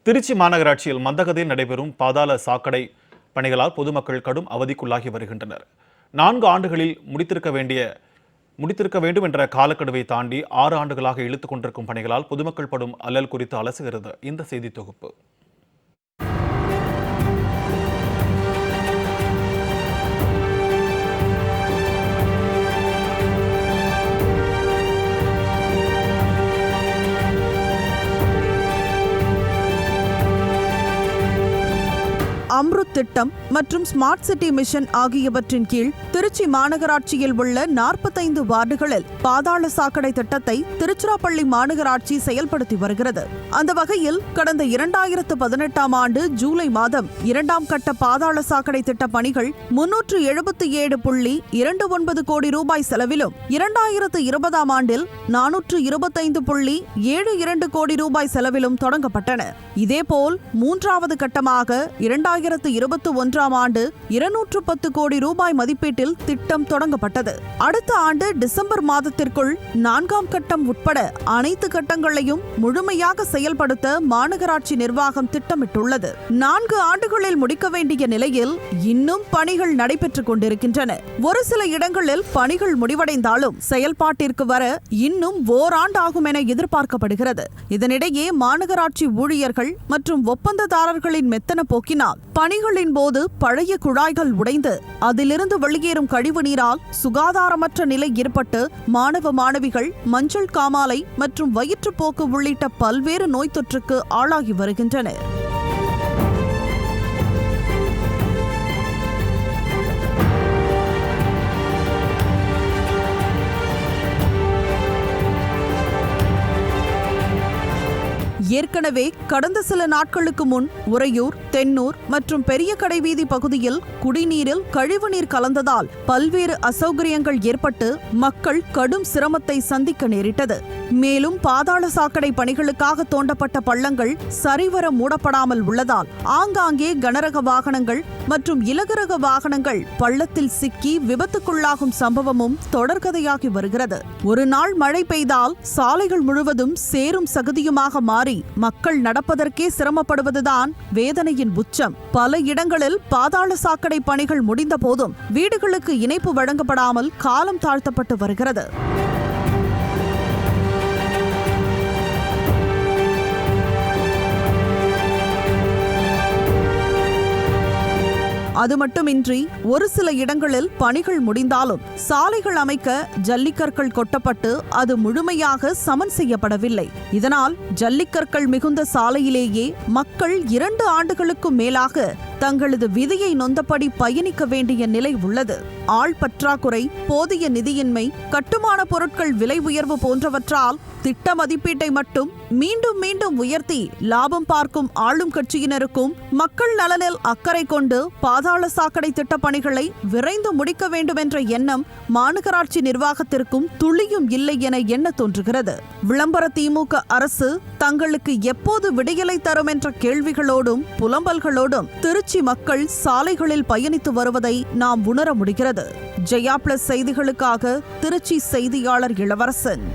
திருச்சி மாநகராட்சியில் மந்தகதியில் நடைபெறும் பாதாள சாக்கடை பணிகளால் பொதுமக்கள் கடும் அவதிக்குள்ளாகி வருகின்றனர். 4 ஆண்டுகளில் முடித்திருக்க வேண்டும் என்ற காலக்கெடுவை தாண்டி 6 ஆண்டுகளாக இழுத்துக் கொண்டிருக்கும் பணிகளால் பொதுமக்கள் படும் அல்லல் குறித்து அலசுகிறது இந்த செய்தி தொகுப்பு. அம்ருத் திட்டம் மற்றும் ஸ்மார்ட் சிட்டி மிஷன் ஆகியவற்றின் கீழ் திருச்சி மாநகராட்சியில் உள்ள 45 வார்டுகளில் பாதாள சாக்கடை திட்டத்தை திருச்சிராப்பள்ளி மாநகராட்சி செயல்படுத்தி வருகிறது. அந்த வகையில் கடந்த 2018ஆம் ஆண்டு ஜூலை மாதம் 2ஆம் கட்ட பாதாள சாக்கடை திட்ட பணிகள் 377.29 கோடி ரூபாய் செலவிலும் 2020ஆம் ஆண்டில் 425.72 கோடி ரூபாய் செலவிலும் தொடங்கப்பட்டன. இதேபோல் 3வது கட்டமாக 2021ஆம் ஆண்டு 210 கோடி ரூபாய் மதிப்பீட்டில் திட்டம் தொடங்கப்பட்டது. அடுத்த ஆண்டு டிசம்பர் மாதத்திற்குள் 4ஆம் கட்டம் உட்பட அனைத்து கட்டங்களையும் முழுமையாக செயல்படுத்த மாநகராட்சி நிர்வாகம் திட்டமிட்டுள்ளது. 4 ஆண்டுகளில் முடிக்க வேண்டிய நிலையில் இன்னும் பணிகள் நடைபெற்றுக் கொண்டிருக்கின்றன. ஒரு சில இடங்களில் பணிகள் முடிவடைந்தாலும் செயல்பாட்டிற்கு வர இன்னும் ஓராண்டு ஆகும் என எதிர்பார்க்கப்படுகிறது. இதனிடையே மாநகராட்சி ஊழியர்கள் மற்றும் ஒப்பந்ததாரர்களின் மெத்தன போக்கினால் பணிகளின் போது பழைய குழாய்கள் உடைந்து அதிலிருந்து வெளியேறும் கழிவு நீரால் சுகாதாரமற்ற நிலை ஏற்பட்டு மாணவ மாணவிகள் மஞ்சள் காமாலை மற்றும் வயிற்றுப்போக்கு உள்ளிட்ட பல்வேறு நோய் தொற்றுக்கு ஆளாகி வருகின்றனர். ஏற்கனவே கடந்த சில நாட்களுக்கு முன் உறையூர், தென்னூர் மற்றும் பெரிய கடைவீதி பகுதியில் குடிநீரில் கழிவுநீர் கலந்ததால் பல்வேறு அசௌகரியங்கள் ஏற்பட்டு மக்கள் கடும் சிரமத்தை சந்திக்க நேரிட்டது. மேலும் பாதாள சாக்கடை பணிகளுக்காக தோண்டப்பட்ட பள்ளங்கள் சரிவர மூடப்படாமல் உள்ளதால் ஆங்காங்கே கனரக வாகனங்கள் மற்றும் இலகுரக வாகனங்கள் பள்ளத்தில் சிக்கி விபத்துக்குள்ளாகும் சம்பவமும் தொடர்கதையாகி வருகிறது. ஒரு நாள் மழை பெய்தால் சாலைகள் முழுவதும் சேரும் சகதியுமாக மாறி மக்கள் நடப்பதற்கே சிரமப்படுவதுதான் வேதனையின் உச்சம். பல இடங்களில் பாதாள சாக்கடை பணிகள் முடிந்த போதும் வீடுகளுக்கு இணைப்பு வழங்கப்படாமல் காலம் தாழ்த்தப்பட்டு வருகிறது. அது மட்டுமின்றி ஒரு சில இடங்களில் பணிகள் முடிந்தாலும் சாலைகள் அமைக்க ஜல்லிக்கற்கள் கொட்டப்பட்டு அது முழுமையாக சமன் செய்யப்படவில்லை. இதனால் ஜல்லிக்கற்கள் மிகுந்த சாலையிலேயே மக்கள் 2 ஆண்டுகளுக்கும் மேலாக தங்களது விதியை நொந்தபடி பயணிக்க வேண்டிய நிலை உள்ளது. ஆள் பற்றாக்குறை, போதிய நிதியின்மை, கட்டுமான பொருட்கள் விலை உயர்வு போன்றவற்றால் திட்ட மதிப்பீட்டை மட்டும் மீண்டும் மீண்டும் உயர்த்தி லாபம் பார்க்கும் ஆளும் கட்சியினருக்கும் மக்கள் நலனில் அக்கறை கொண்டு பாதாள சாக்கடை திட்ட பணிகளை விரைந்து முடிக்க வேண்டும் என்ற எண்ணம் மாநகராட்சி நிர்வாகத்திற்கும் துளியும் இல்லை என எண்ண தோன்றுகிறது. விளம்பர திமுக அரசு தங்களுக்கு எப்போது விடியலை தரும் என்ற கேள்விகளோடும் புலம்பல்களோடும் திருச்சி மக்கள் சாலைகளில் பயணித்து வருவதை நாம் உணர முடிகிறது. ஜெயா பிளஸ் செய்திகளுக்காக திருச்சி செய்தியாளர் இளவரசன்.